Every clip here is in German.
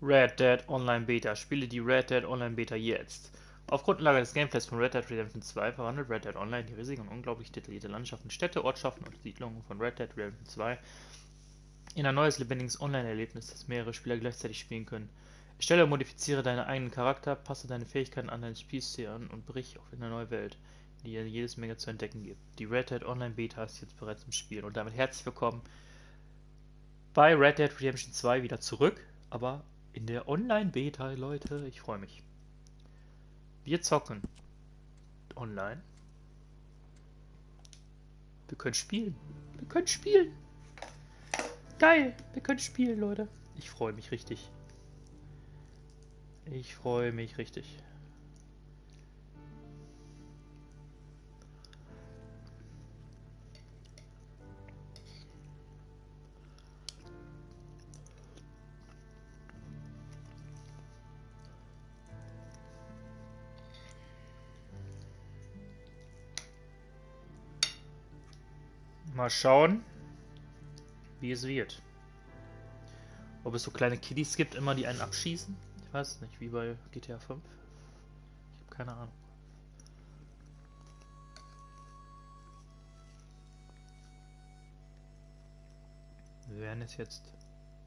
Red Dead Online Beta. Spiele die Red Dead Online Beta jetzt. Auf Grundlage des Gameplays von Red Dead Redemption 2 verwandelt Red Dead Online die riesigen und unglaublich detaillierte Landschaften, Städte, Ortschaften und Siedlungen von Red Dead Redemption 2 in ein neues, lebendiges Online-Erlebnis, das mehrere Spieler gleichzeitig spielen können. Erstelle und modifiziere deinen eigenen Charakter, passe deine Fähigkeiten an deinen Spielstil an und brich auf in eine neue Welt, die dir jedes Menge zu entdecken gibt. Die Red Dead Online Beta ist jetzt bereits im Spiel und damit herzlich willkommen bei Red Dead Redemption 2 wieder zurück, aber in der Online-Beta, Leute. Ich freue mich. Wir zocken online. Wir können spielen. Wir können spielen. Geil. Wir können spielen, Leute. Ich freue mich richtig. Ich freue mich richtig. Mal schauen, wie es wird. Ob es so kleine Kiddies gibt, immer die einen abschießen. Ich weiß es nicht, wie bei GTA 5. Ich habe keine Ahnung. Wir werden es jetzt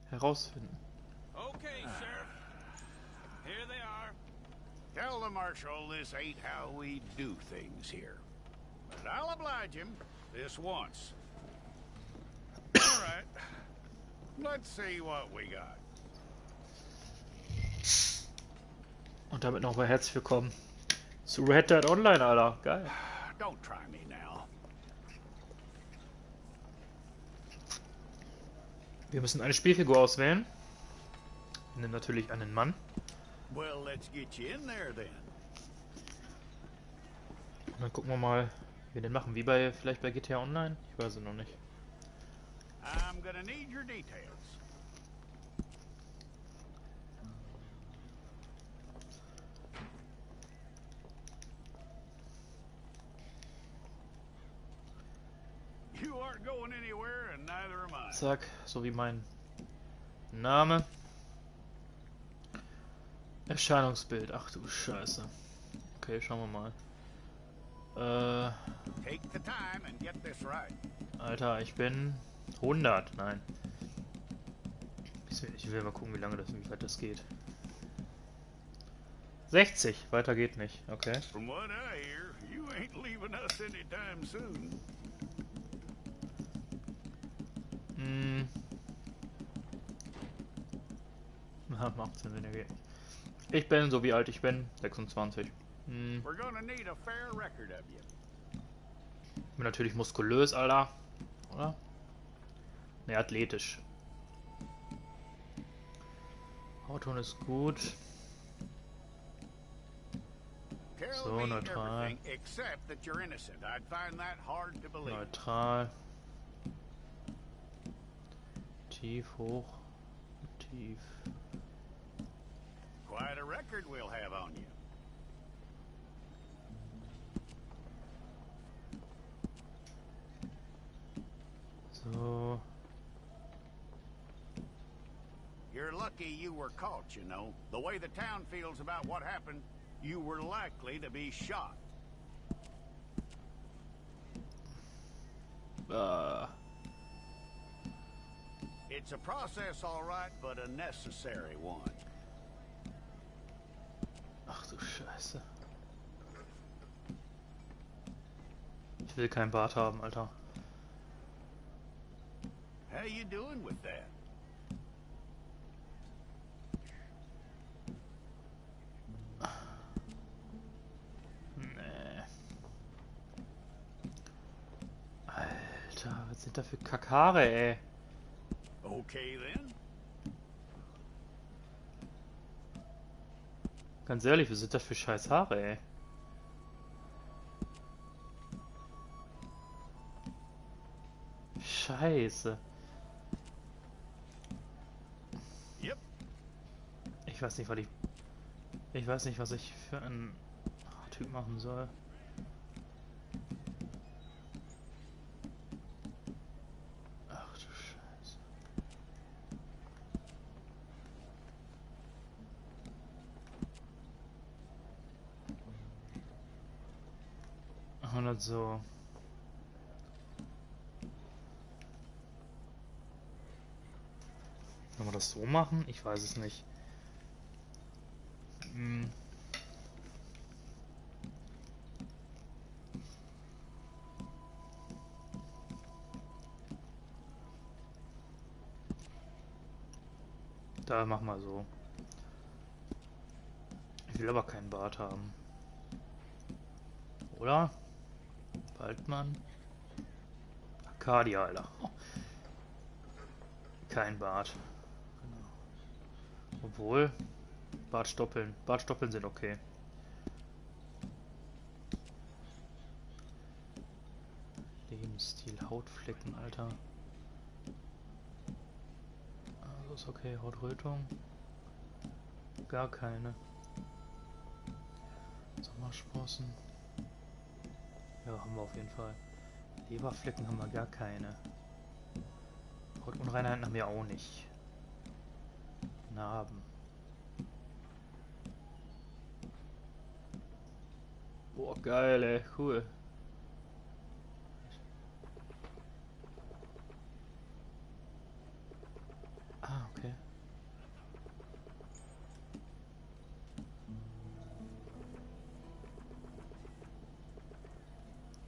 herausfinden. Okay, Sheriff. Here they are. Tell the Marshal this ain't how we do things here. But I'll oblige him this once. All right. Let's see what we got. Und damit nochmal herzlich willkommen zu Red Dead Online, Alter. Geil. Don't try me now. Wir müssen eine Spielfigur auswählen. Wir nehmen natürlich einen Mann. Well, let's get you in there then. Und dann gucken wir mal, wie wir den machen. Wie bei, vielleicht bei GTA Online? Ich weiß es noch nicht. I'm gonna need your details. You aren't going anywhere and neither am I. Zack, so wie mein Name. Erscheinungsbild. Ach du Scheiße. Okay, schauen wir mal. Take the time and get this right. Alter, ich bin 100. Nein. Ich will mal gucken, wie weit das geht. 60. Weiter geht nicht. Okay. From what I hear, you ain't leaving us anytime soon. Macht Sinn, wenn er geht. Ich bin, so wie alt ich bin, 26. We're gonna need a fair record of you. Bin natürlich muskulös, Alter. Oder? Ne, athletisch. Auton ist gut. So, neutral. Except that you're innocent. I'd find that hard to believe. Neutral. Tief, hoch. Tief. Quite a record we'll have on you. So. You're lucky you were caught, you know. The way the town feels about what happened, you were likely to be shot. It's a process, all right, but a necessary one. Ach du Scheiße. Ich will keinen Bart haben, Alter. How you doing with that? Nee. Alter, was sind da für Kakare, ey? Okay then. Ganz ehrlich, was sind das für scheiß Haare, ey? Scheiße. Yep. Ich weiß nicht, was ich für einen Typ machen soll. Ach du Scheiße. machen wir das so. Wollen wir das so machen? Ich weiß es nicht. Hm. Da machen wir so. Ich will aber keinen Bart haben. Oder? Waldmann? Arcadia, Alter. Oh. Kein Bart. Genau. Obwohl, Bartstoppeln. Bartstoppeln sind okay. Lebensstil, Hautflecken, Alter. Also ist okay, Hautrötung. Gar keine. Sommersprossen. Ja, haben wir auf jeden Fall. Leberflecken haben wir gar keine. Hautunreinheiten haben wir auch nicht. Narben. Boah, geil, ey. Cool. Ah, okay.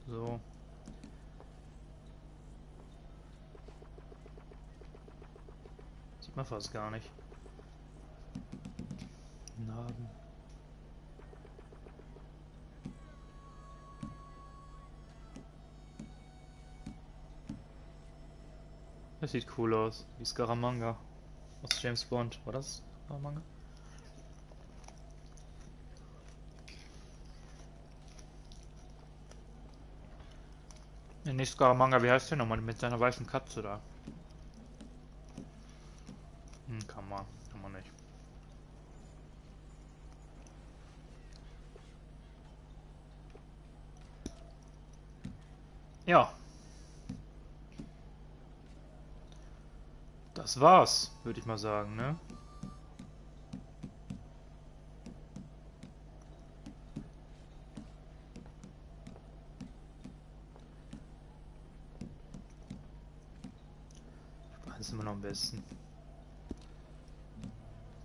So. Sieht man fast gar nicht. Narben. Das sieht cool aus. Wie Scaramanga. Aus James Bond. War das Scaramanga? Nee, nicht Scaramanga. Wie heißt der nochmal? Mit seiner weißen Katze da. Kann man. Kann man nicht. Ja. Das war's, würde ich mal sagen, ne? Das ist immer noch am besten.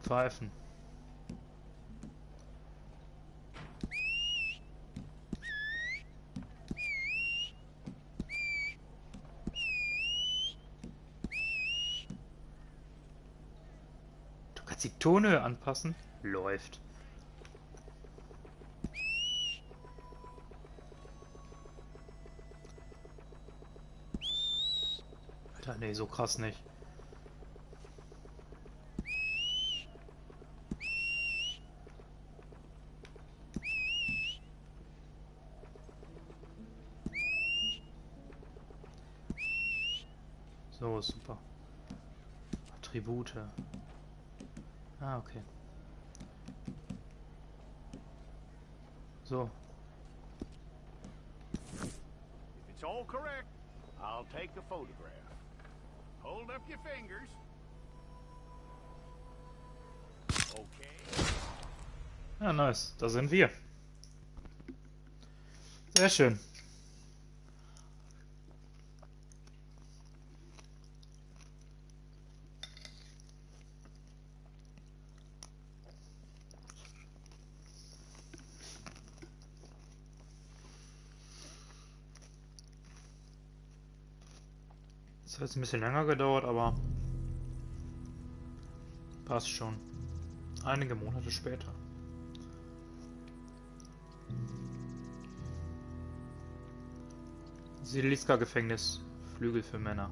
Pfeifen. Du kannst die Tonhöhe anpassen. Läuft. Alter, nee, so krass nicht. So, super. Attribute. Ah, okay. So. If it's all correct, I'll take a photograph. Hold up your fingers. Okay. Ja, nice. Da sind wir. Sehr schön. Das hat jetzt ein bisschen länger gedauert, aber passt schon. Einige Monate später. Siliska-Gefängnis. Flügel für Männer.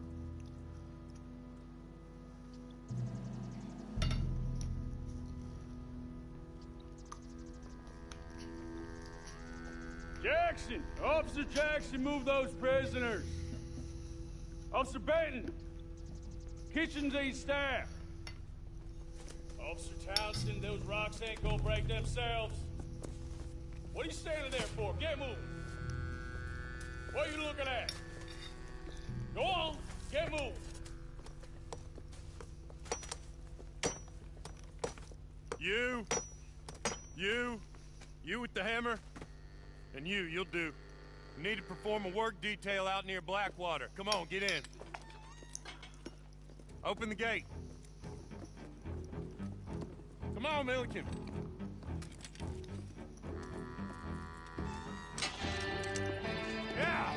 Jackson! Officer Jackson, move those prisoners! Officer Benton! Kitchens ain't staff! Officer Townsend, those rocks ain't gonna break themselves. What are you standing there for? Get moving! What are you looking at? Go on, get moving! You with the hammer, and you'll do. We need to perform a work detail out near Blackwater. Come on, get in. Open the gate. Come on, Milliken. Yeah!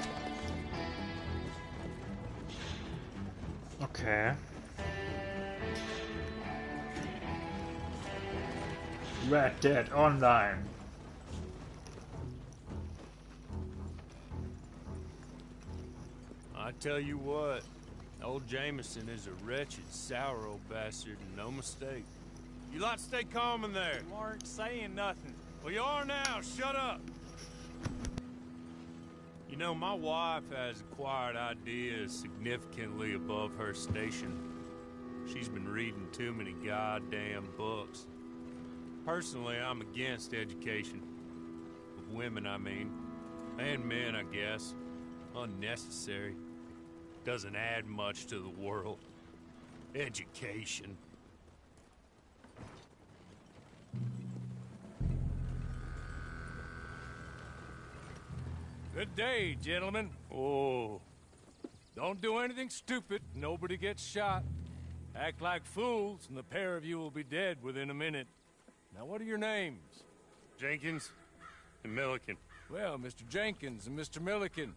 Okay. Red Dead Online. I tell you what, old Jameson is a wretched, sour old bastard, and no mistake. You lot stay calm in there. You aren't saying nothing. Well, you are now. Shut up. You know, my wife has acquired ideas significantly above her station. She's been reading too many goddamn books. Personally, I'm against education. Of women, I mean. And men, I guess. Unnecessary. Doesn't add much to the world. Education. Good day, gentlemen. Oh. Don't do anything stupid. Nobody gets shot. Act like fools, and the pair of you will be dead within a minute. Now, what are your names? Jenkins and Milliken. Well, Mr. Jenkins and Mr. Milliken,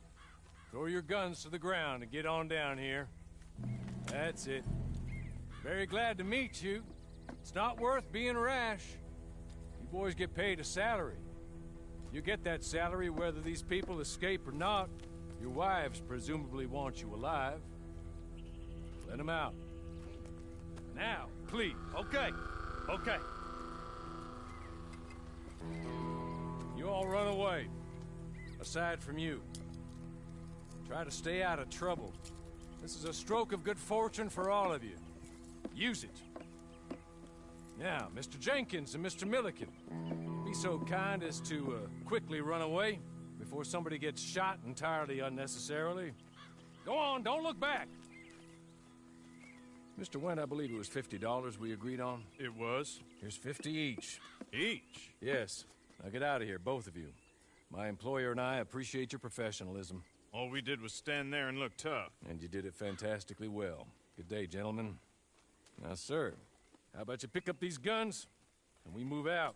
throw your guns to the ground and get on down here. That's it. Very glad to meet you. It's not worth being rash. You boys get paid a salary. You get that salary whether these people escape or not. Your wives presumably want you alive. Let them out. Now, please. Okay. Okay. You all run away. Aside from you. Try to stay out of trouble. This is a stroke of good fortune for all of you. Use it. Now, Mr. Jenkins and Mr. Milliken, be so kind as to quickly run away before somebody gets shot entirely unnecessarily. Go on, don't look back. Mr. Wendt, I believe it was $50 we agreed on. It was. Here's 50 each. Each? Yes. Now get out of here, both of you. My employer and I appreciate your professionalism. All we did was stand there and look tough. And you did it fantastically well. Good day, gentlemen. Now, sir, how about you pick up these guns and we move out?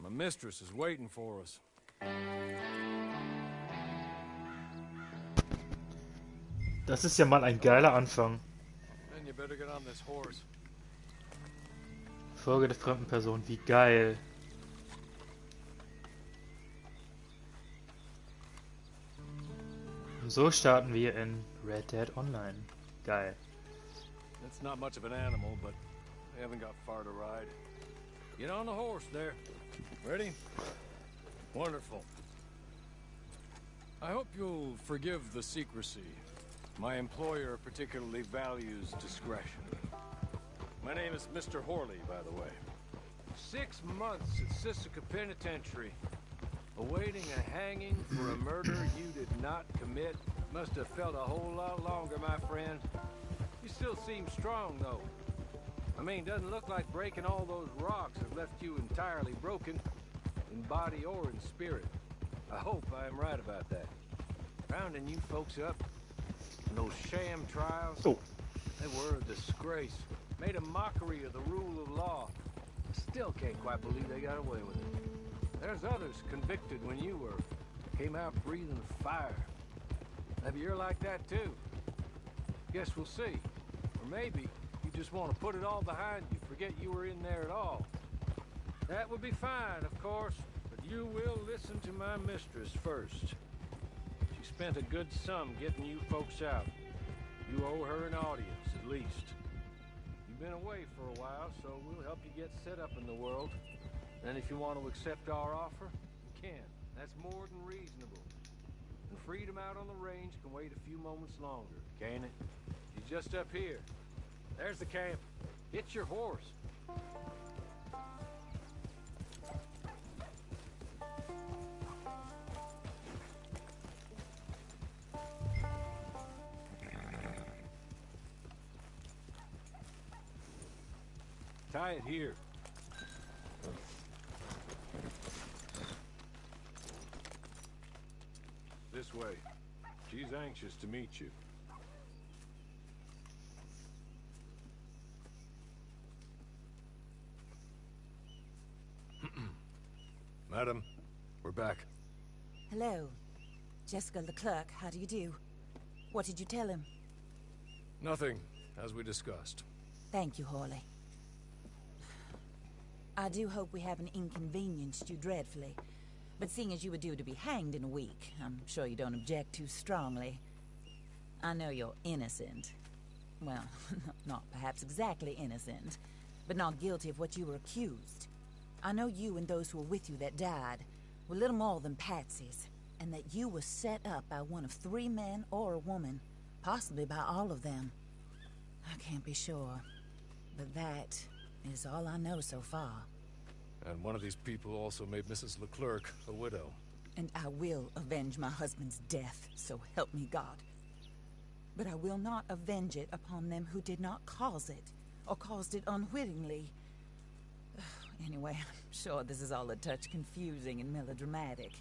My mistress is waiting for us. Das ist ja mal ein geiler Anfang. Then you better get on this horse. Folge der fremden Person, wie geil. Und so starten wir in Red Dead Online. Geil. It's not much of an animal, but we haven't got far to ride. Get on the horse there. Ready? Wonderful. I hope you'll forgive the secrecy. My employer particularly values discretion. My name is Mr. Horley, by the way. 6 months at Sisika Penitentiary, awaiting a hanging for a murder you did not commit. Must have felt a whole lot longer, my friend. You still seem strong, though. I mean, doesn't look like breaking all those rocks has left you entirely broken, in body or in spirit. I hope I am right about that. Rounding you folks up, and those sham trials, they were a disgrace. Made a mockery of the rule of law. I still can't quite believe they got away with it. There's others convicted when you were. Came out breathing fire. Maybe you're like that too. Guess we'll see. Or maybe you just want to put it all behind you, forget you were in there at all. That would be fine, of course, but you will listen to my mistress first. She spent a good sum getting you folks out. You owe her an audience, at least. You've been away for a while, so we'll help you get set up in the world. And if you want to accept our offer, you can. That's more than reasonable. And freedom out on the range can wait a few moments longer, can't it? You're just up here. There's the camp. Get your horse. Tie it here. This way. She's anxious to meet you. Madam, we're back. Hello. Jessica Leclerc, how do you do? What did you tell him? Nothing, as we discussed. Thank you, Hawley. I do hope we haven't inconvenienced you dreadfully. But seeing as you were due to be hanged in a week, I'm sure you don't object too strongly. I know you're innocent. Well, not perhaps exactly innocent, but not guilty of what you were accused. I know you and those who were with you that died were little more than patsies, and that you were set up by one of 3 men or a woman, possibly by all of them. I can't be sure, but that is all I know so far. And one of these people also made Mrs. Leclerc a widow. And I will avenge my husband's death, so help me God. But I will not avenge it upon them who did not cause it, or caused it unwittingly. Anyway, I'm sure this is all a touch confusing and melodramatic.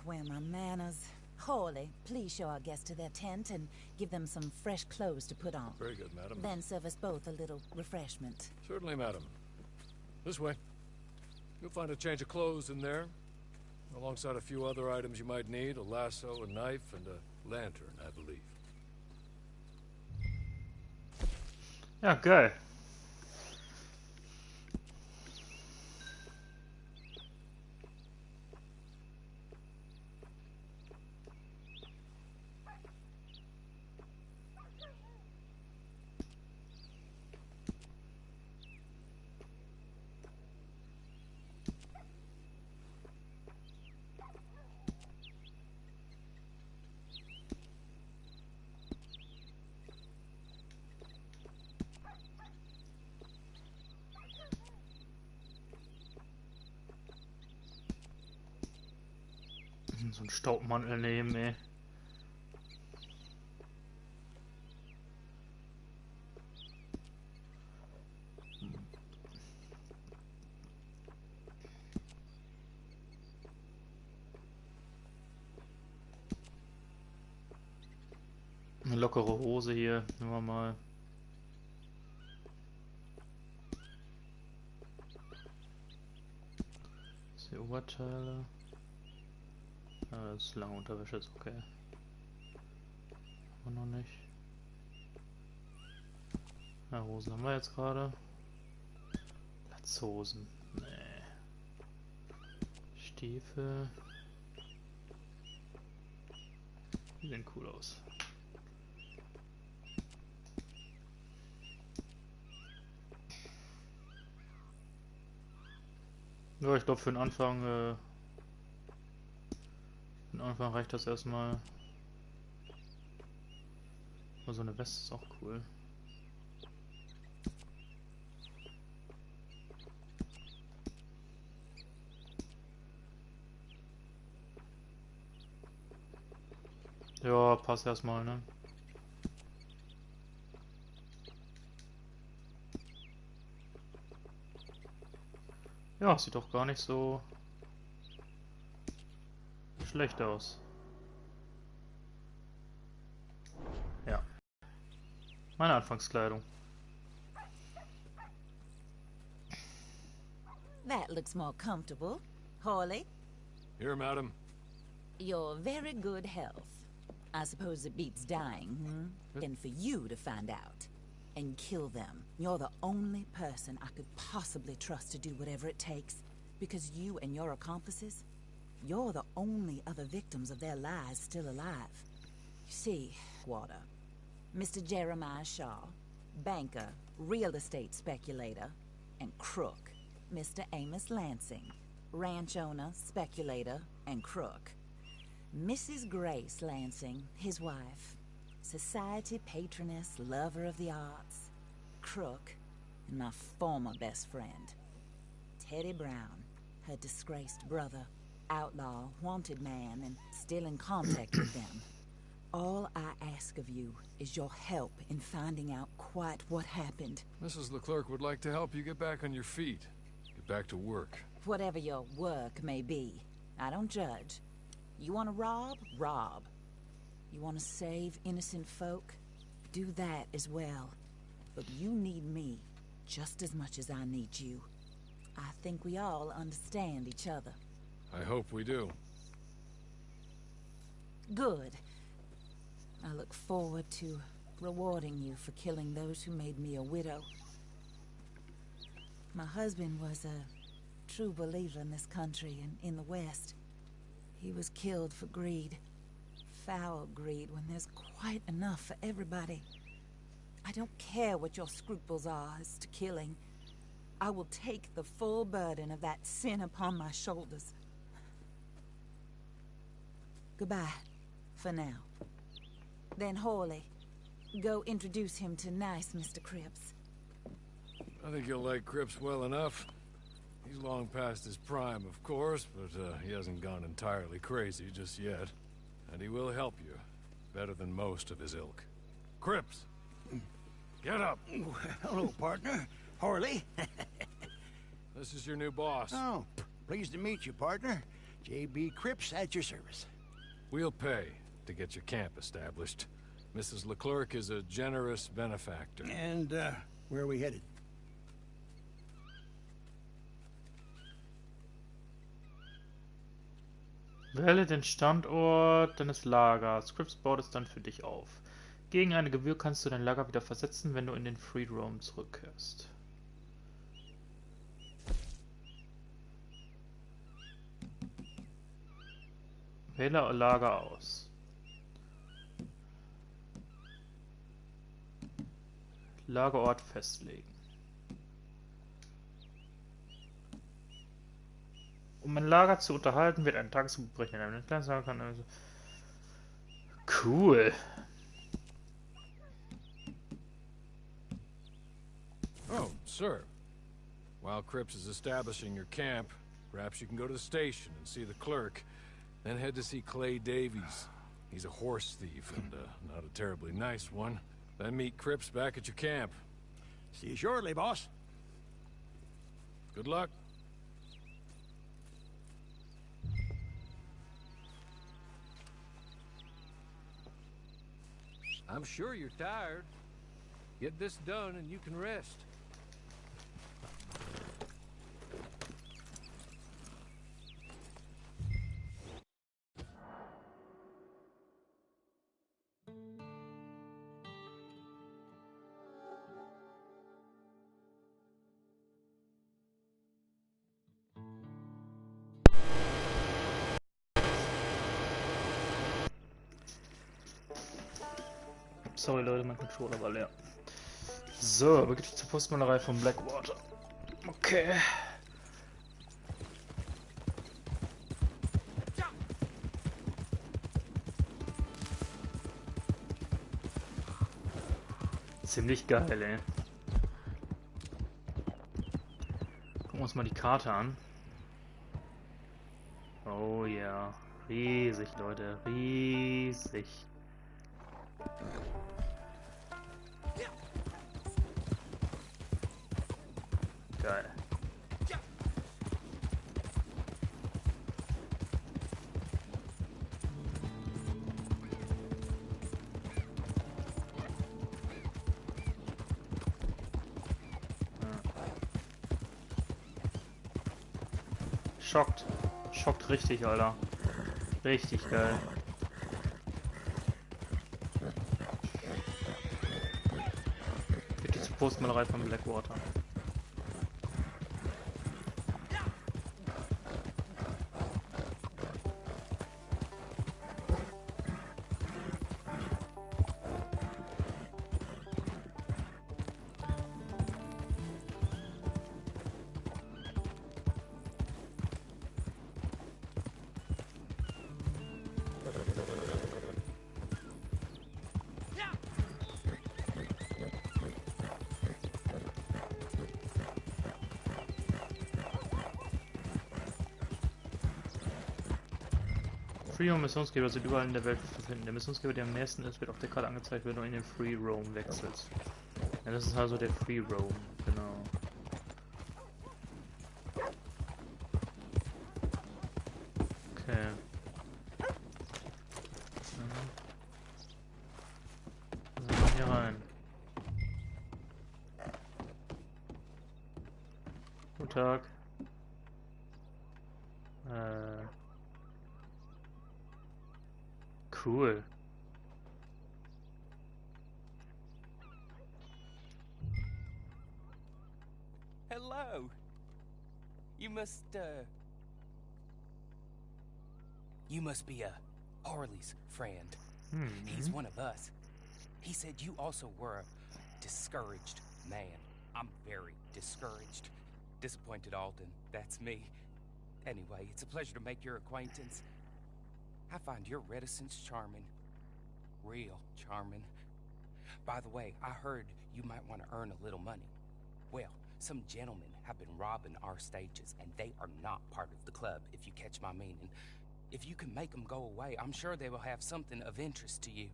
Where are my manners? Hawley, please show our guests to their tent and give them some fresh clothes to put on. Very good, madam. Then serve us both a little refreshment. Certainly, madam. This way. You'll find a change of clothes in there, alongside a few other items you might need, a lasso, a knife, and a lantern, I believe. Ja, geil. So einen Staubmantel nehmen, ey. Eine lockere Hose hier, nehmen wir mal. Das hier Oberteile. Das ist lange Unterwäsche, ist okay. Aber noch nicht. Ja, Hosen haben wir jetzt gerade. Latzhosen. Nee. Stiefel. Die sehen cool aus. Ja, ich glaube für den Anfang reicht das erstmal. Aber so eine Weste ist auch cool. Ja, passt erstmal, ne? Ja, sieht doch gar nicht so schlecht aus. Ja. Meine Anfangskleidung. That looks more comfortable. Hawley, Here, madam. you're very good health. I suppose it beats dying, And for you to find out and kill them. You're the only person I could possibly trust to do whatever it takes. Because you and your accomplices, you're the only other victims of their lies still alive. You see, Water, Mr. Jeremiah Shaw, banker, real estate speculator, and crook. Mr. Amos Lansing, ranch owner, speculator, and crook. Mrs. Grace Lansing, his wife, society patroness, lover of the arts, crook, and my former best friend, Teddy Brown, her disgraced brother, outlaw, wanted man, and still in contact with them. All I ask of you is your help in finding out quite what happened. Mrs. Leclerc would like to help you get back on your feet. Get back to work. Whatever your work may be, I don't judge. You want to rob? Rob. You want to save innocent folk? Do that as well. But you need me just as much as I need you. I think we all understand each other. I hope we do. Good. I look forward to rewarding you for killing those who made me a widow. My husband was a true believer in this country and in the West. He was killed for greed. Foul greed when there's quite enough for everybody. I don't care what your scruples are as to killing. I will take the full burden of that sin upon my shoulders. Goodbye, for now. Then Hawley, go introduce him to nice Mr. Cripps. I think you'll like Cripps well enough. He's long past his prime, of course, but he hasn't gone entirely crazy just yet. And he will help you, better than most of his ilk. Cripps! Get up! Hello, partner. Harley. This is your new boss. Oh, pleased to meet you, partner. J.B. Cripps at your service. We'll pay to get your camp established. Mrs. Leclerc is a generous benefactor. And, where are we headed? Wähle den Standort deines Lagers. Cripps baut es dann für dich auf. Gegen eine Gebühr kannst du dein Lager wieder versetzen, wenn du in den Free Roam zurückkehrst. Wähle Lager aus. Lagerort festlegen. Um ein Lager zu unterhalten, wird ein Tagesgebuch berechnet. Ein kleines Lager kann also... Cool. Oh, sir. While Cripps is establishing your camp, perhaps you can go to the station and see the clerk. Then head to see Clay Davies. He's a horse thief and not a terribly nice one. Then meet Cripps back at your camp. See you shortly, boss. Good luck. I'm sure you're tired. Get this done and you can rest. Sorry Leute, mein Controller war leer. So, wirklich zur Postmalerei von Blackwater. Okay. Ziemlich geil, ey. Gucken wir uns mal die Karte an. Oh ja. Riesig, Leute. Riesig. Geil. Schockt. Schockt richtig, Alter. Richtig geil. Bitte zur Postmalerei von Blackwater. Free Roam Missionsgeber sind überall in der Welt zu finden. Der Missionsgeber, der am nächsten ist, wird auf der Karte angezeigt, wenn du in den Free Roam wechselst. Ja, das ist also der Free Roam, genau. Okay. Sonntag. Cool. Hello. You must be Harley's friend. He's one of us. He said you also were a discouraged man. I'm very discouraged. Disappointed Alden, that's me. Anyway, it's a pleasure to make your acquaintance. I find your reticence charming. Real charming. By the way, I heard you might want to earn a little money. Well, some gentlemen have been robbing our stages, and they are not part of the club, if you catch my meaning. If you can make them go away, I'm sure they will have something of interest to you.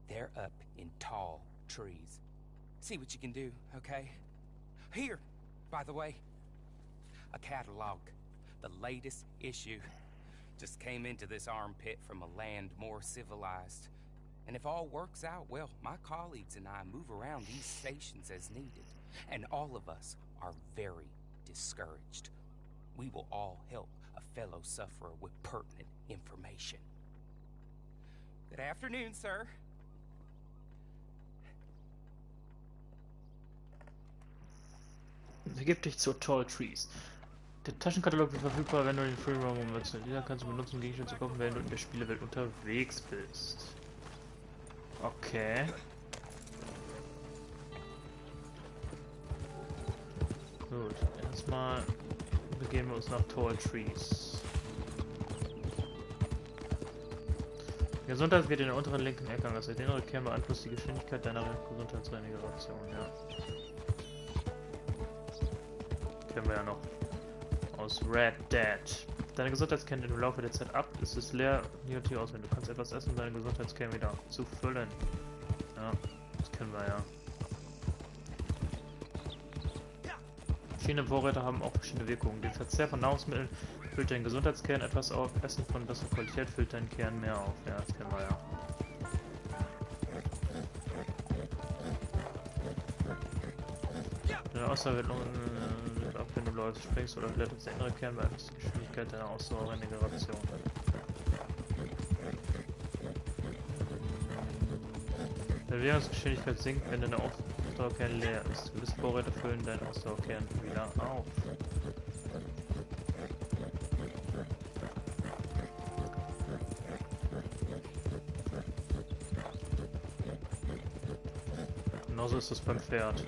They're up in tall trees. See what you can do, okay? Here, by the way, a catalog. The latest issue. Just came into this armpit from a land more civilized. And if all works out, well, my colleagues and I move around these stations as needed. And all of us are very discouraged. We will all help a fellow sufferer with pertinent information. Good afternoon, sir. Begib dich zu Tall Trees. Der Taschenkatalog wird verfügbar, wenn du den Free Roam wechselst. Dieser kannst du benutzen, um Gegenstände zu kaufen, während du in der Spielewelt unterwegs bist. Okay. Gut, erstmal begeben wir uns nach Tall Trees. Die Gesundheit wird in der unteren linken Ecke angezeigt. Der innere Kern beeinflusst die Geschwindigkeit deiner Gesundheitsregeneration, ja. Kennen wir ja noch aus Red Dead. Deine Gesundheitskern im Laufe der Zeit ab, ist es leer, hier und hier aus, wenn du kannst etwas essen, um deine Gesundheitskern wieder zu füllen. Ja, das kennen wir ja. Verschiedene Vorräte haben auch verschiedene Wirkungen. Der Verzehr von Nahrungsmitteln füllt deinen Gesundheitskern etwas auf, Essen von besserer Qualität füllt deinen Kern mehr auf. Ja, das kennen wir ja. Deine Ausdauer wird ab, wenn du läufst, springst oder kletterst. Der innere Kern beeinflusst die Geschwindigkeit deiner Ausdauerregeneration. Deine Bewegungsgeschwindigkeit sinkt, wenn deine Ausdauerkern leer ist. Gewisse Vorräte füllen deinen Ausdauerkern wieder auf. Genauso ist es beim Pferd.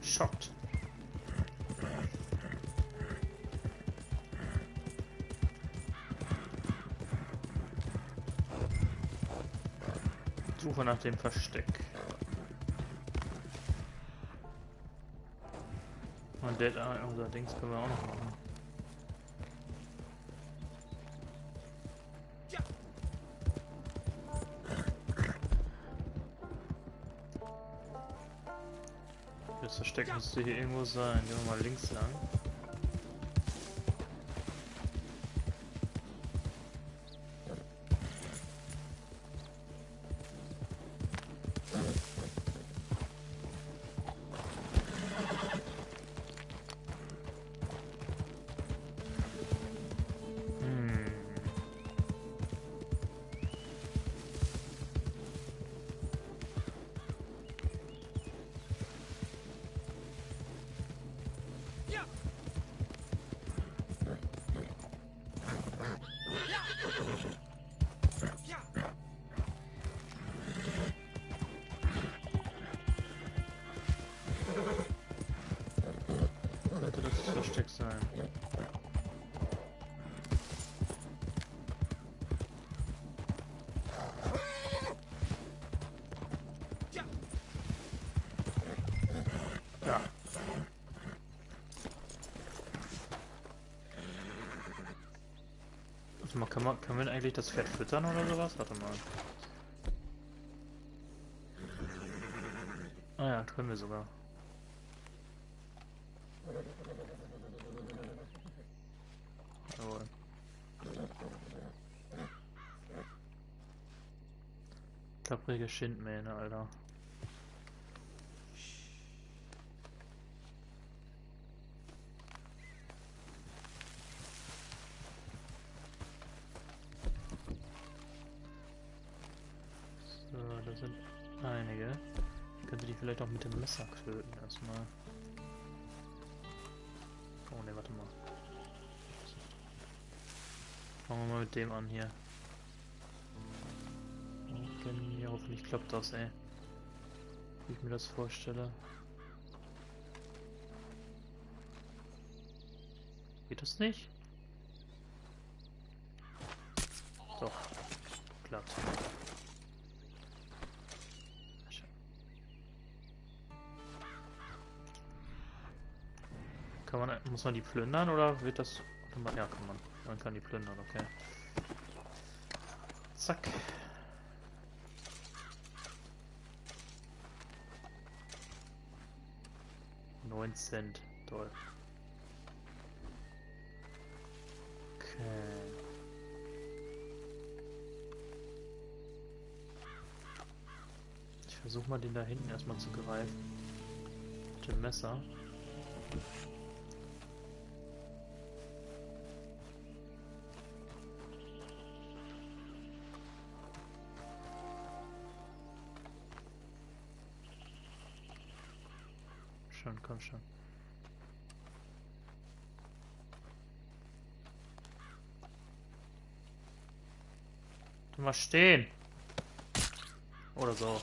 Schaut. Suche nach dem Versteck. Und unser Dings können wir auch noch machen. Das Versteck müsste hier irgendwo sein. Gehen wir mal links lang. Könnte das Versteck sein. Ja. Können wir eigentlich das Pferd füttern oder sowas? Warte mal. Ah ja, können wir sogar. Jawohl. Klapprige Schindmähne, Alter. So, da sind einige. Ich könnte die vielleicht auch mit dem Messer töten erstmal. Oh ne, warte mal. Fangen wir mal mit dem an hier. Okay, ja, hoffentlich klappt das, ey. Wie ich mir das vorstelle. Geht das nicht? Doch. Klappt. Muss man die plündern oder wird das... Ja, kann man. Man kann die plündern, okay. Zack. $9. Toll. Okay. Ich versuche mal den da hinten erstmal zu greifen. Mit dem Messer. Schon, komm schon. Du mal stehen. Oder so.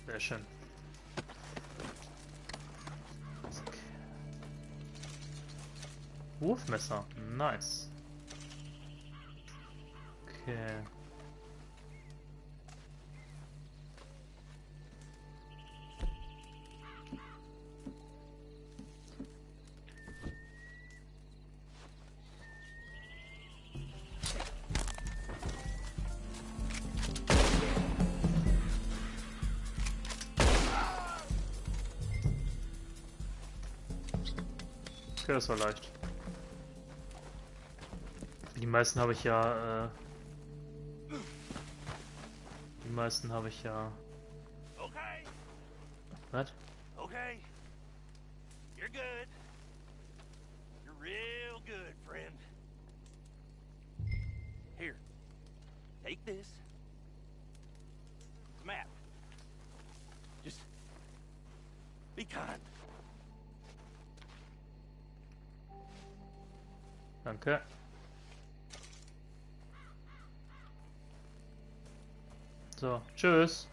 Sehr schön. Wurfmesser. Nice. Okay. Okay, das war leicht. Die meisten habe ich ja, Die meisten habe ich ja... Okay, Was? okay. You're good. You're real good, friend. Here, take this. It's a map. Just be kind. Danke. So, tschüss.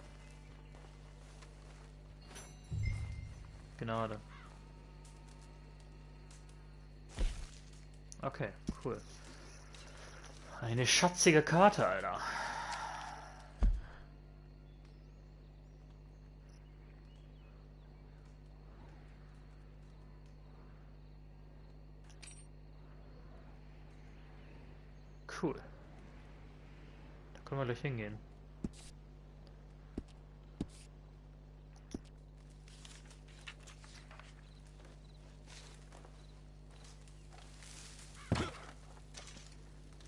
Gnade. Okay, cool. Eine schatzige Karte, Alter. Cool. Da können wir gleich hingehen.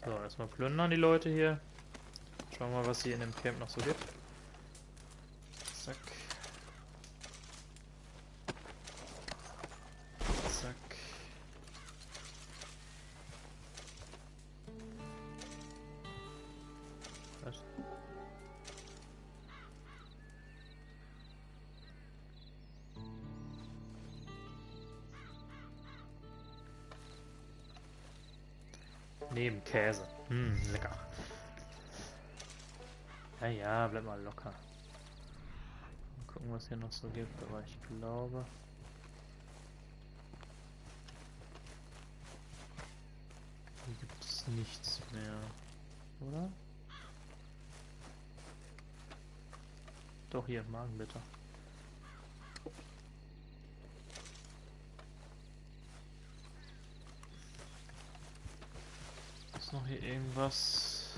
So, erstmal plündern die Leute hier. Schauen wir mal, was hier in dem Camp noch so gibt. Zack. Zack. Was? Neben Käse. Lecker. Ja, ja, bleib mal locker. Mal gucken, was hier noch so gibt, aber ich glaube... Hier gibt es nichts mehr, oder? Doch, hier, Magenbitter. Ist noch hier irgendwas?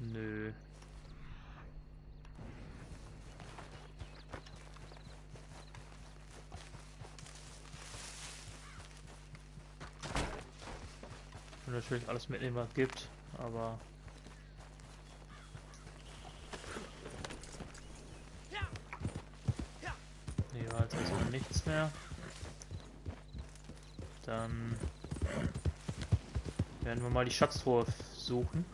Nö. Und natürlich alles mitnehmen, was gibt, aber... Nee, war jetzt also nichts mehr. Dann werden wir mal die Schatztruhe suchen.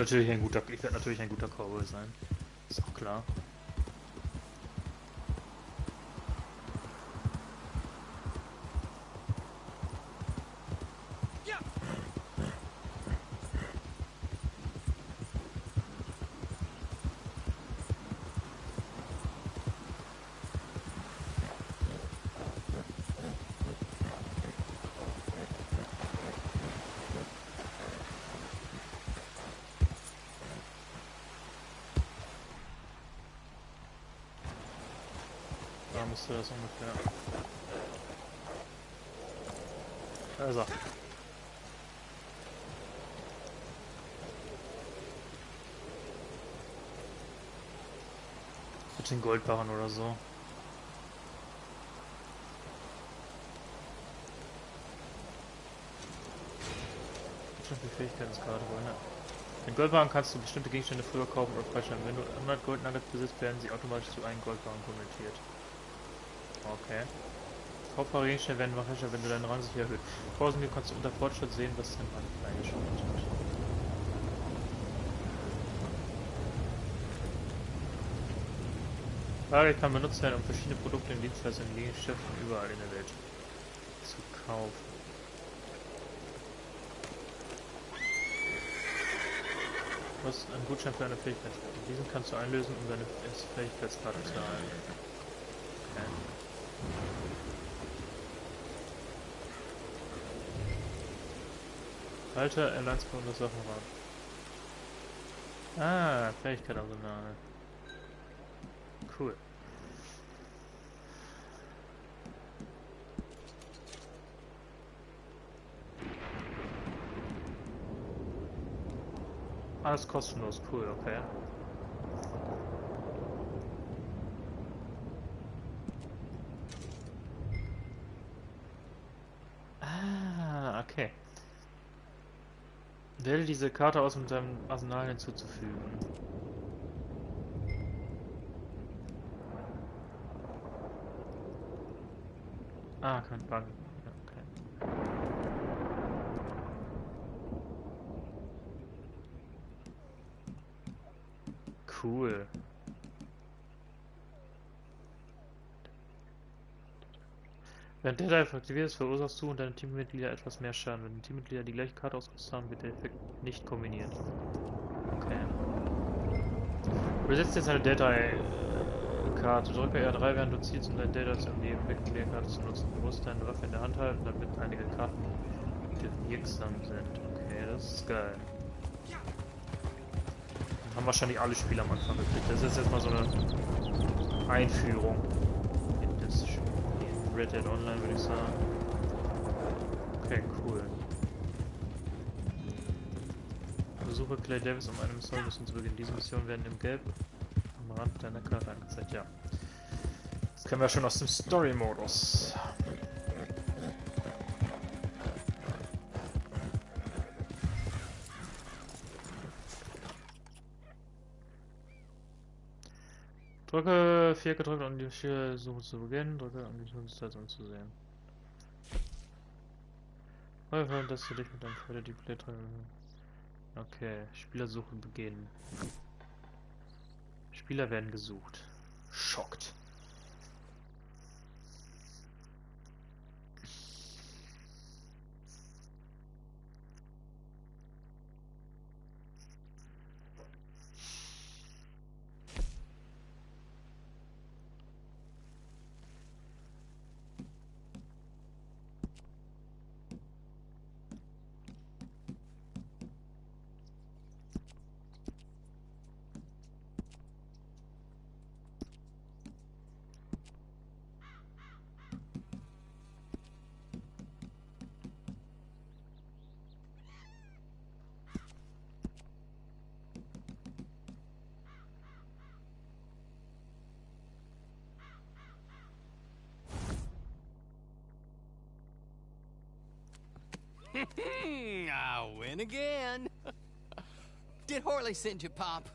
Ich werde natürlich ein guter Cowboy sein. Ist auch klar. Da müsste das ungefähr. Da ist er. Mit den Goldbarren oder so. Bestimmte Fähigkeit ist gerade wohl, ne? In Goldbarren kannst du bestimmte Gegenstände früher kaufen oder freischalten. Wenn du 100 Goldnuggets besitzt, werden sie automatisch zu einem Goldbarren konvertiert. Okay. Kaufbare Gegenstände werden wahrscheinlich, wenn du deinen Rang sich erhöht. Pausen kannst du unter Fortschritt sehen, was dein Rang freigeschaltet hat. Frage kann benutzt werden, um verschiedene Produkte und Dienstleistungen in Geschäften überall in der Welt zu kaufen. Du hast einen Gutschein für eine Fähigkeitskarte. Diesen kannst du einlösen, um deine Fähigkeitskarte zu erhalten. Okay. Alter, Erlandsbau und das Waffenrad. Ah, Fähigkeit-Arsenal. Cool. Alles kostenlos, cool, okay. Ah, okay. Wähle diese Karte aus, um deinem Arsenal hinzuzufügen. Ah, kein Bug. Okay. Cool. Während der Dive aktiviert ist, verursachst du und deine Teammitglieder etwas mehr Schaden. Wenn die Teammitglieder die gleiche Karte ausgerüstet haben, wird der Effekt nicht kombiniert. Okay. Du besitzt jetzt eine Dead-Eye-Karte. Drücke R3, während du zielst, um deine Dead-Eyes um die Effekte der Karte zu nutzen. Du musst deine Waffe in der Hand halten, damit einige Karten wirksam sind. Okay, das ist geil. Dann haben wahrscheinlich alle Spieler am Anfang gekriegt. Das ist jetzt mal so eine Einführung in das Spiel. Red Dead Online, würde ich sagen. Okay, cool. Besuche Clay Davis, um eine Mission zu beginnen. Diese Missionen werden im Gelb am Rand deiner Karte angezeigt, ja. Das kennen wir schon aus dem Story-Modus. Drücke 4 gedrückt, um die Suche zu beginnen. Drücke, um die Suche zu sehen. Dass du dich mit deinem Freund die Blätter. Okay, Spielersuche beginnen. Spieler werden gesucht. Schockt. I win again. Did Horley send you, Pop?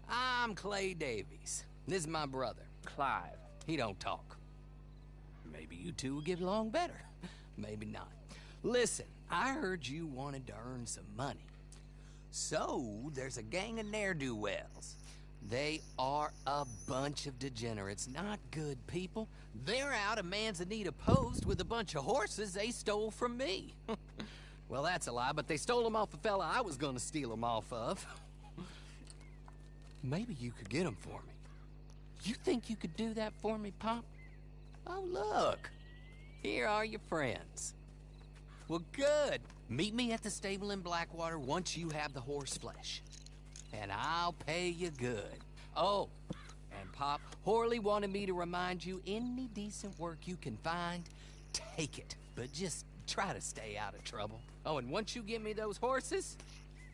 I'm Clay Davies. This is my brother, Clive. He don't talk. Maybe you two will get along better. Maybe not. Listen, I heard you wanted to earn some money. So, there's a gang of ne'er-do-wells. They are a bunch of degenerates, not good people. They're out of Manzanita Post with a bunch of horses they stole from me. Well, that's a lie, but they stole them off the fella I was gonna steal them off of. Maybe you could get them for me. You think you could do that for me, Pop? Oh, look. Here are your friends. Well, good. Meet me at the stable in Blackwater once you have the horse flesh. And I'll pay you good. Oh, and Pop, Horley wanted me to remind you, any decent work you can find, take it. But just try to stay out of trouble. Oh, and once you give me those horses,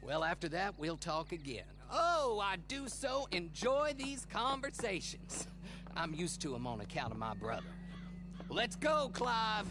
well, after that, we'll talk again. Oh, I do so enjoy these conversations. I'm used to them on account of my brother. Let's go, Clive.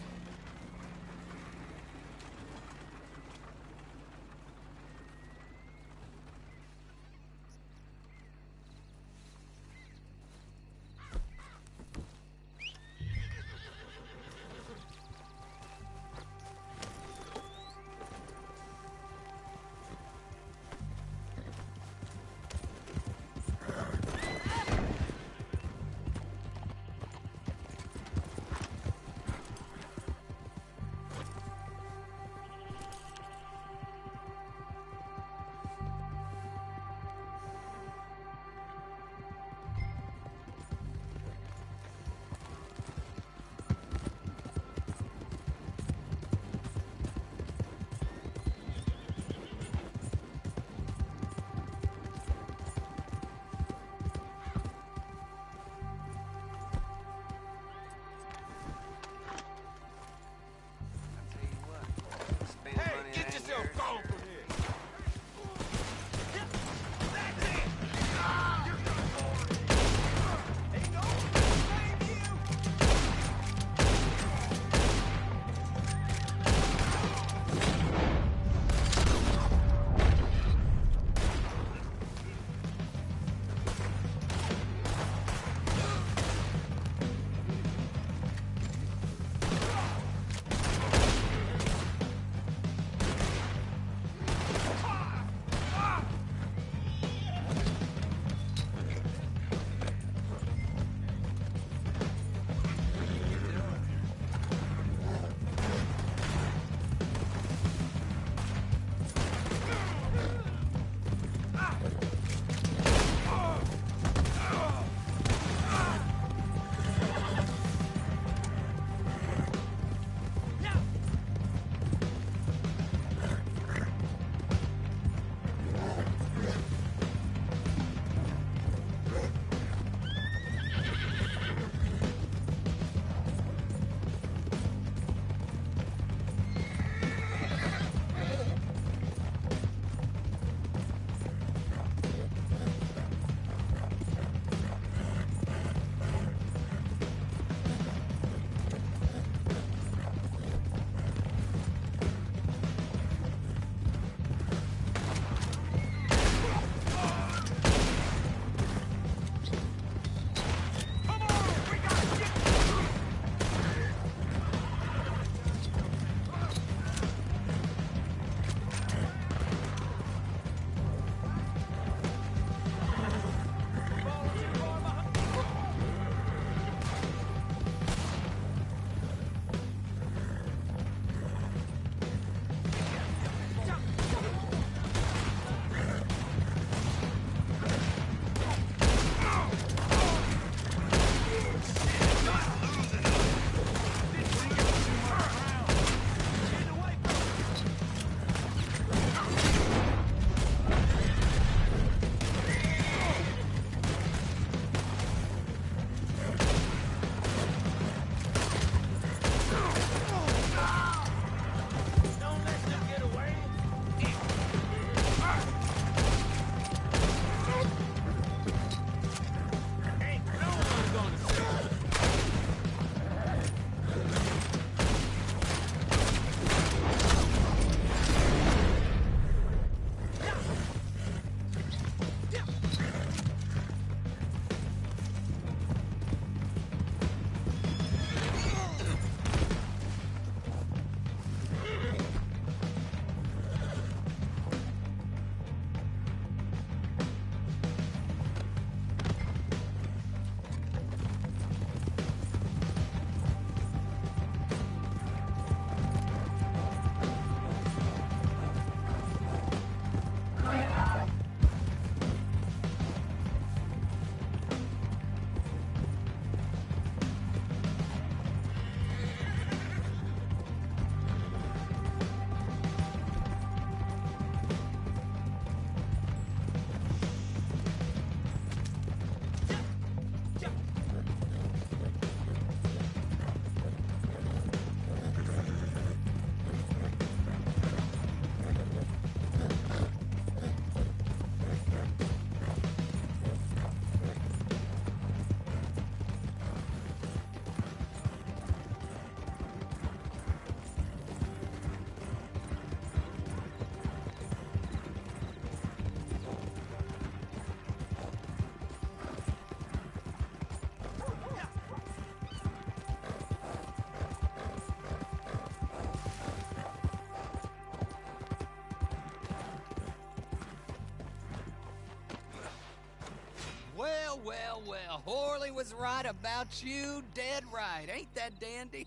well, well. Horley was right about you, dead right. Ain't that dandy?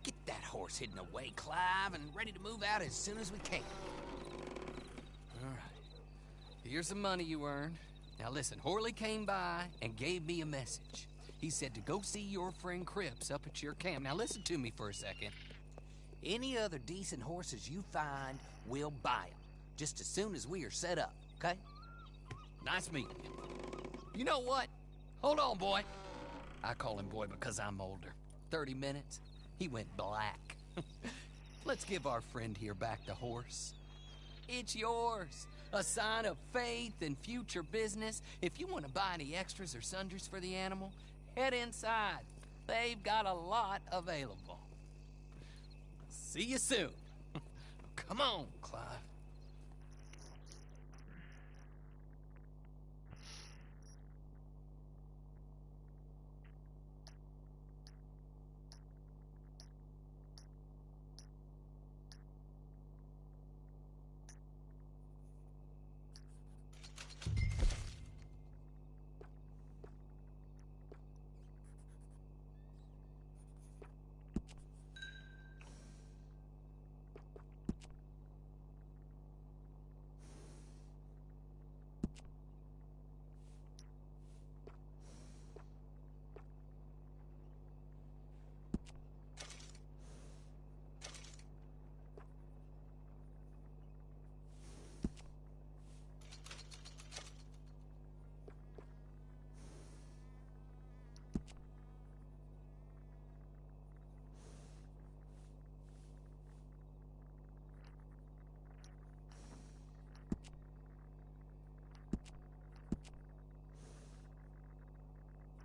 Get that horse hidden away, Clive, and ready to move out as soon as we can. All right. Here's the money you earned. Now listen, Horley came by and gave me a message. He said to go see your friend Cripps up at your camp. Now listen to me for a second. Any other decent horses you find, we'll buy them. Just as soon as we are set up, okay? Nice meeting you. You know what? Hold on, boy. I call him boy because I'm older. 30 minutes, he went black. Let's give our friend here back the horse. It's yours. A sign of faith and future business. If you want to buy any extras or sundries for the animal, head inside. They've got a lot available. See you soon. Come on, Clive.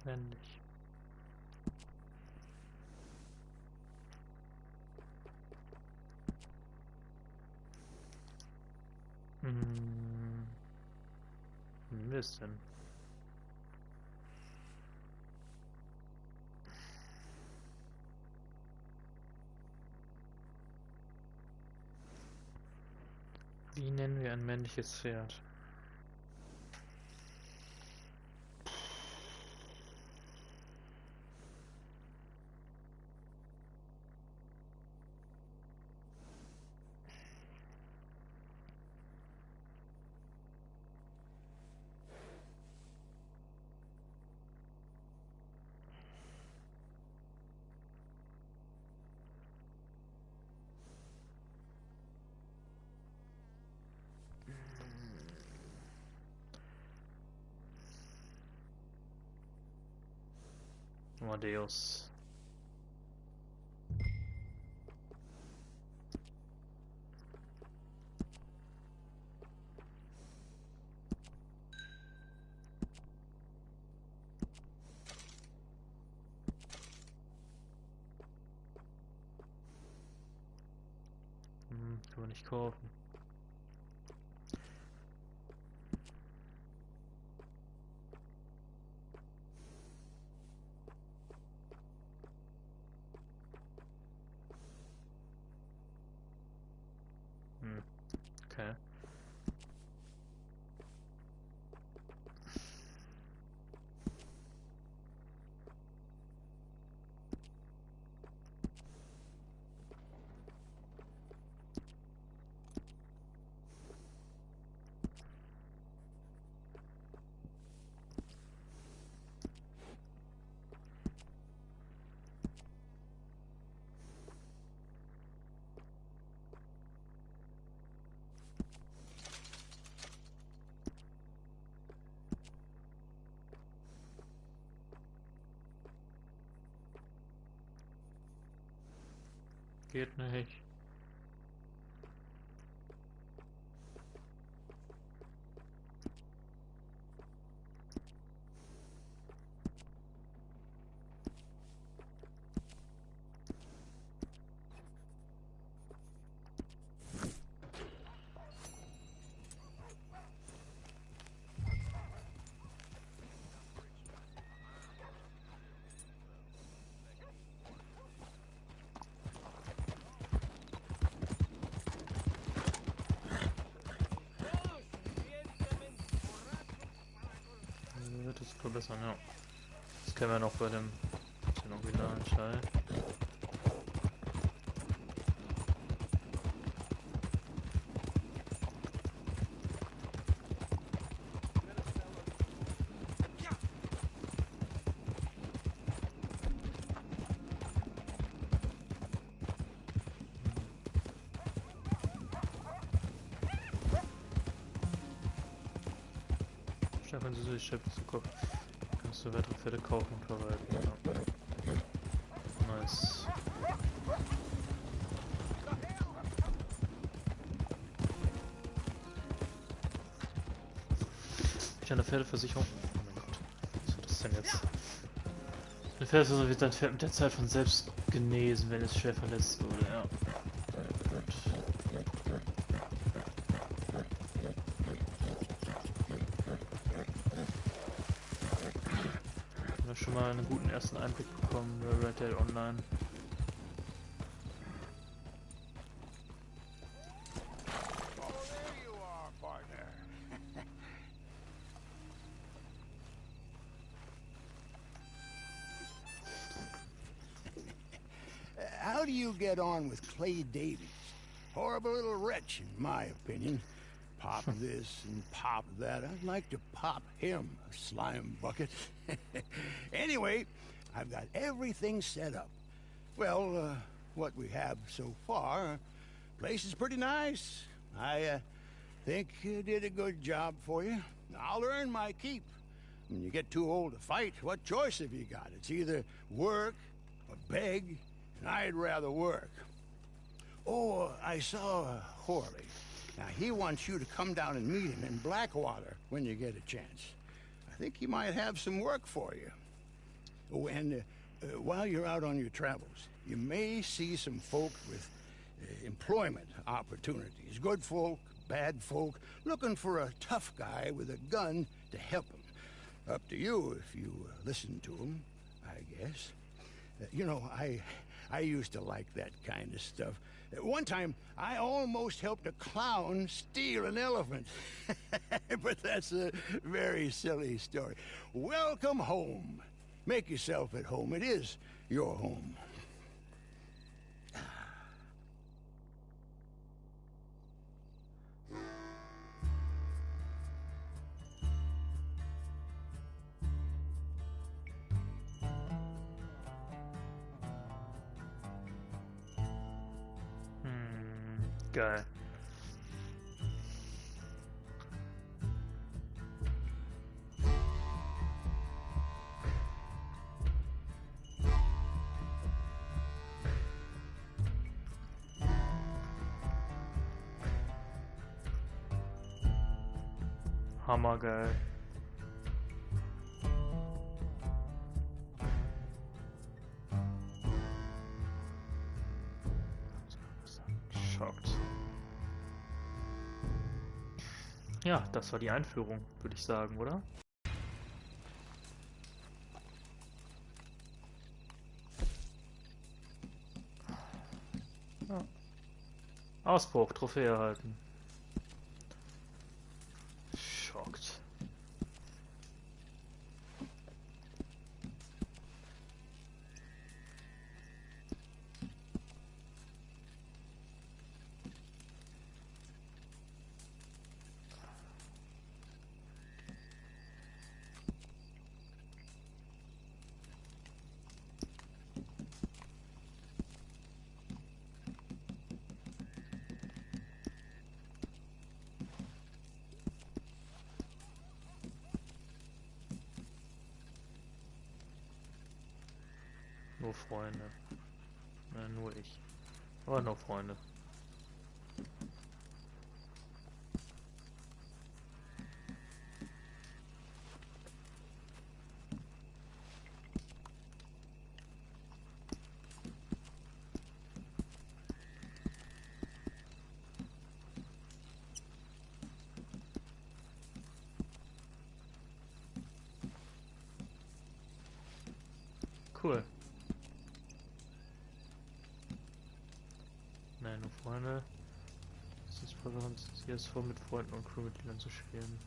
Wendig. Ein bisschen. Wie nennen wir ein männliches Pferd? Amadeus. Kann man nicht kaufen. Okay. Geht nicht. verbessern, ja. Das kennen wir noch bei dem originalen Teil. Wenn du die Schäfte zu kaufen, kannst du weitere Pferde kaufen und verwalten. Ja. Nice. Ich eine Pferdeversicherung. Oh mein Gott, was war das denn jetzt? Eine Pferdeversicherung wird dein Pferd mit der Zeit von selbst genesen, wenn es schwer verletzt wurde. Ja. Schon mal einen guten ersten Einblick bekommen bei Red Dead Online. Oh, there you are, partner. How do you get on with Clay Davies? Horrible little wretch, in my opinion. Pop this and pop that. I'd like to pop him, a slime bucket. Anyway, I've got everything set up. Well, what we have so far, place is pretty nice. I think you did a good job for you. I'll earn my keep. When you get too old to fight, what choice have you got? It's either work or beg, and I'd rather work. Oh, I saw Horley. Now, he wants you to come down and meet him in Blackwater when you get a chance. I think he might have some work for you. Oh, and while you're out on your travels, you may see some folk with employment opportunities. Good folk, bad folk, looking for a tough guy with a gun to help them. Up to you if you listen to them, I guess. You know, I used to like that kind of stuff. One time, I almost helped a clown steal an elephant. But that's a very silly story. Welcome home. Make yourself at home. It is your home. Geil. Hammergeil. Schockt. Ja, das war die Einführung, würde ich sagen, oder? Ja. Ausbruch, Trophäe erhalten. Schockt. Nur Freunde. Nein, nur ich. Aber nur Freunde. Cool. Nein, nur Freunde. Es ist Präferenz, CSV mit Freunden und Crewmitgliedern zu spielen.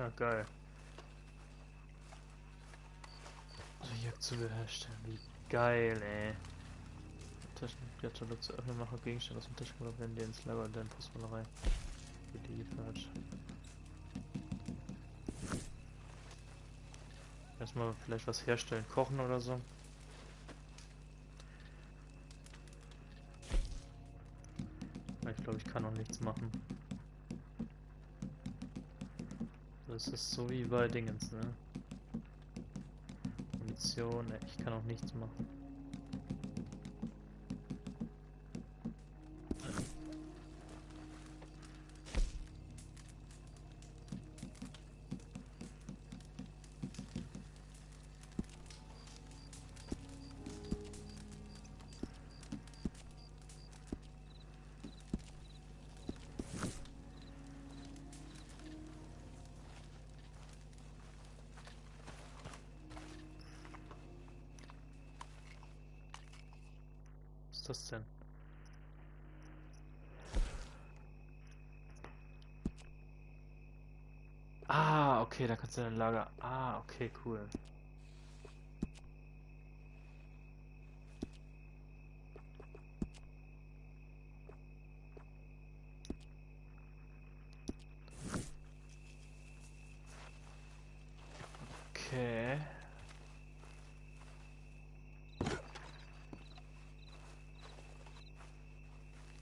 Ah, geil. Jagdzubehör herstellen. Wie geil, ey. Taschenkatalog zu öffnen, mache Gegenstände aus dem Taschenkatalog, werden dir ins Lager und deine Postmalerei geliefert. Erstmal vielleicht was herstellen, kochen oder so. Ich glaube, ich kann noch nichts machen. Das ist so wie bei Dingens, ne? Munition, ich kann auch nichts machen. Was ist das denn? Ah, okay, da kannst du dein Lager. Ah, okay, cool. Okay.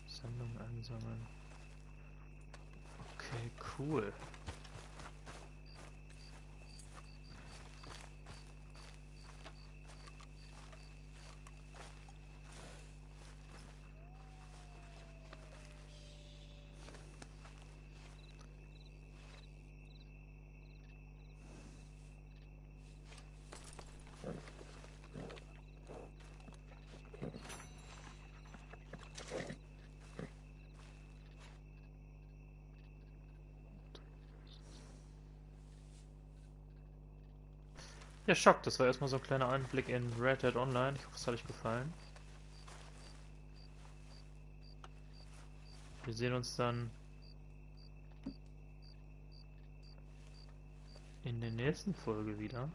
Sammlung einsammeln. Okay, cool. Ja, Schock, das war erstmal so ein kleiner Einblick in Red Dead Online. Ich hoffe, es hat euch gefallen. Wir sehen uns dann in der nächsten Folge wieder.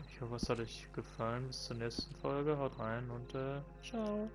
Ich hoffe, es hat euch gefallen. Bis zur nächsten Folge. Haut rein und ciao.